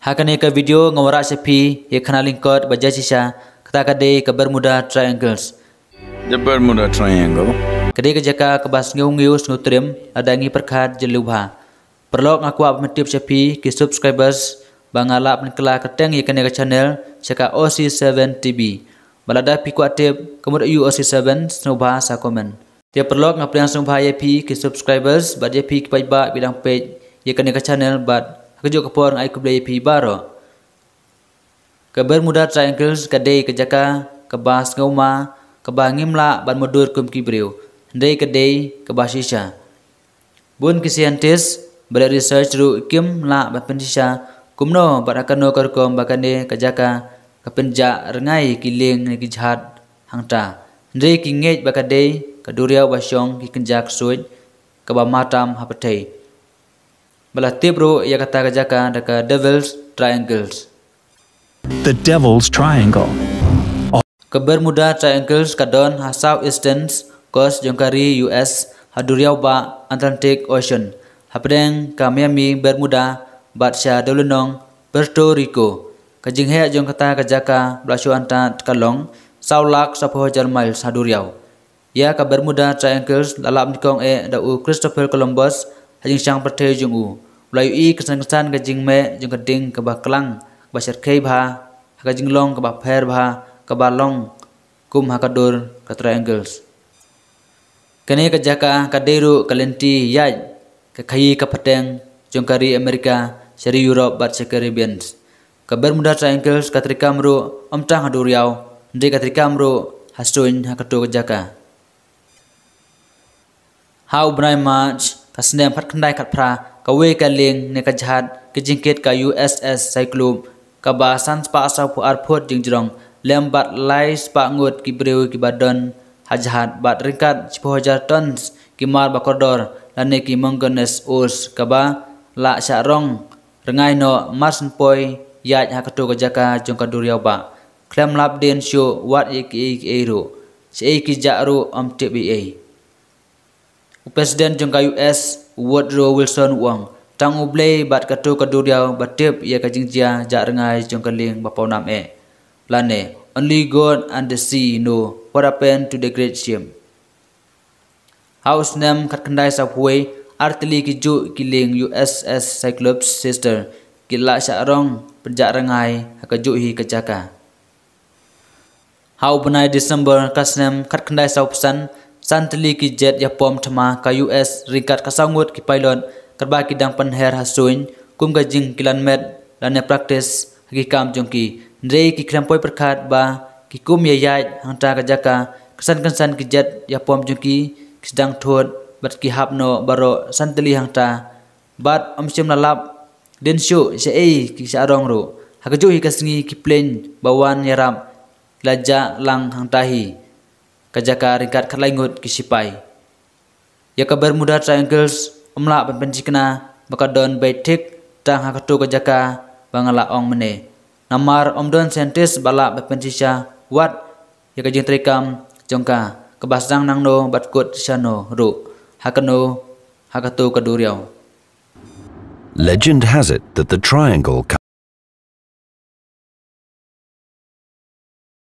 Hakane ke video ngawara sepi ye kana lingkot baja sisa kata kade ke Bermuda Triangles. The Bermuda Triangle. Kade ke jaka ke bas ngiu snutrim ada ngi perkhat jelubha. Perlok ngaku ap metip sepi ki subscribers bangala penkela keteng ye kane ke channel jaka OC7 TV. Balada pi kuatip kemud OC7 snubha sa komen. Dia perlok ngapriang snubha ye pi ki subscribers bad ye pi ki paiba bidang page ye kane ke channel bad kejuk kepor ngai ku blai pi baro ke Bermuda Triangles kadai ke jaka ke bas ngauma ke bangimla ban modur kum kibriu ndai kadai ke basisha bun ki scientist ber research ru kim la ban pensisa kumno bar akano korkom bakane ke jaka ke penja rengai kiling ni ki jhat hangta ndai ki ngej bakadai ke duriau basyong ki kenjak suj ke ba matam hapatai bala tibro ya kata kajaka daka Devil's Triangles. The Devil's Triangle. Ke Bermuda Triangles kadon ha southeastern coast jongkari US haduriau ba Atlantic Ocean. Hapdeng ka Miami Bermuda batsha dolunong Puerto Rico. Kajing he jong kata kajaka blasyo anta kalong saulak 10,000 miles haduriau. Ya ka Bermuda Triangles lalap nikong dau Christopher Columbus hajing sang pertei jung u. Melayu kesan-kesan ke jingme jeng keding ke bah kelang bah serkei bah ke jinglong ke bah per bah ke balong kum hakadur ke triangles. Kene ke jaka ke deru ke lenti yaj ke kayi ke peteng jongkari Amerika seri Europe bat Caribbean. Ke Bermuda Triangles ke trikamru omtang haduriau ndi ke trikamru hasuin hakatu ke jaka. How bray much kasnem pat kendai kat pra kawe kaling ne kajhat ke jingket ka USS Cyclope ka ba san spa sa pu airport jingjrong lembat lai spa ngut ki breu ki badon hajhat bat ringkat 10,000 tons ki mar ba koridor lane ki manganese ores ka ba la sharong rengai no marsen poi yaj hakatu ka jaka jong ka duriau ba klem lab den show wat ek ero sei ki jaru om tba Presiden jongka US Woodrow Wilson Wong tang ublei bat katu kaduriau batip ia kajingjia jak rengai jongka ling bapau nam lane only God and the sea know what happened to the great ship. House name kat kendai sapway artili kiju kiling USS Cyclops sister kila syarong penjak rengai hakaju hi kejaka. How benai December kasnem kat kendai saupesan santli ki jet ya pom thama ka US ringkat kasangut ki pilot karba ki dang panher hasuin kum ga jing kilan met lane practice ki kam jongki ndrei ki krampoi perkhat ba ki kum ya yai hangta ka jaka kesan ki jet ya pom jongki kisdang thot bat ki hapno baro santli hangta bat omsim lalap den shu se ki sarong ro hakaju hi kasngi ki plane bawan yarap laja lang hangtahi kajaka ringkat kalaingut kisipai. Ya ka Bermuda Triangles omla penpencikna bakadon baitik tang hakatu kajaka bangala ong mene. Namar omdon scientist bala penpencisya wat ya ka jing trikam jongka kebasang nangno batkut sano ru hakano hakatu kaduriau. Legend has it that the triangle